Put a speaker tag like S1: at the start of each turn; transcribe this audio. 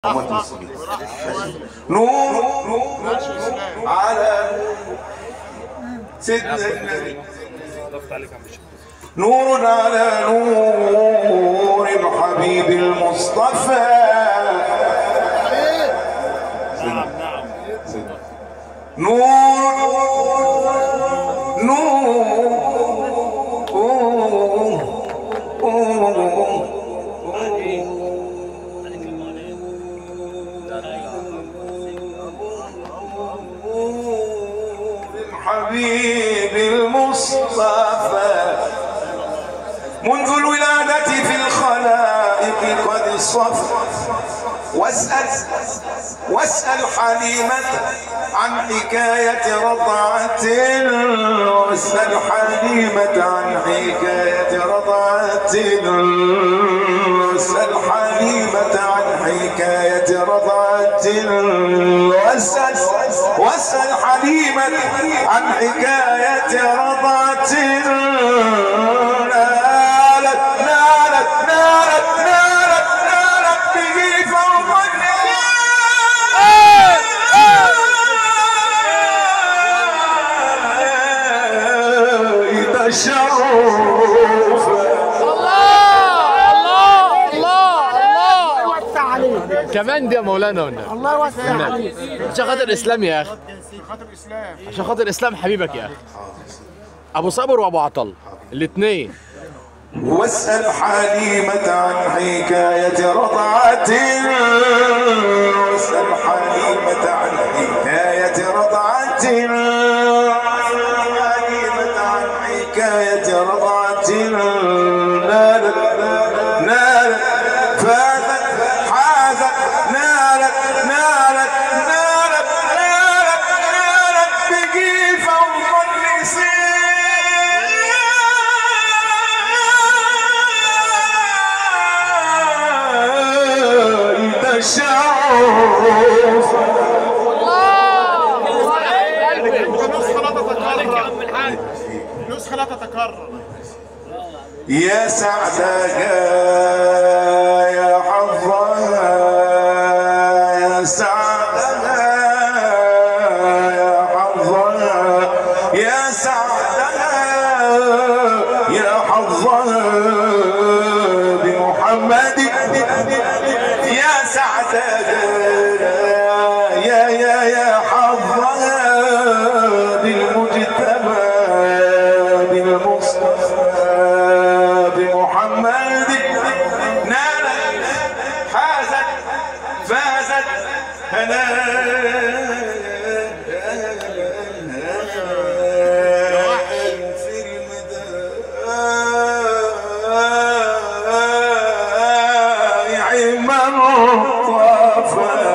S1: نور على سيدنا النبي، نور على نور الحبيب المصطفى. نور الحبيب المصطفى، منذ الولادة في الخلائق قد صف. واسأل حليمة عن حكاية رضعة، واسأل حليمة عن حكاية رضعة، واسأل حليمة عن حكاية رضعة، واسأل حليمة عن حكاية رضعة. نالت به فوق النهاية تشرف.
S2: كمان دي يا مولانا والنبي.
S3: الله يوسع عليك.
S2: عشان خاطر الاسلام يا اخي،
S3: عشان خاطر الاسلام،
S2: عشان خاطر الاسلام حبيبك يا اخي. ابو صابر وابو عطل الاثنين.
S1: واسأل حليمة عن حكاية رضعة، واسأل حليمة عن حكاية رضعة، حليمة عن حكاية رضعة. نالت فازت حازت، نالت به فوق النساء تشرف.
S3: نسخة لا تتكرر.
S1: يا سعدها يا حظها، يا سعدها يا حظها، يا سعدها يا حظها بمحمد. يا سعدها يا حظها بالمجتبى بالمصطفى بمحمد. نالت حازت فازت في المدائع من طافى.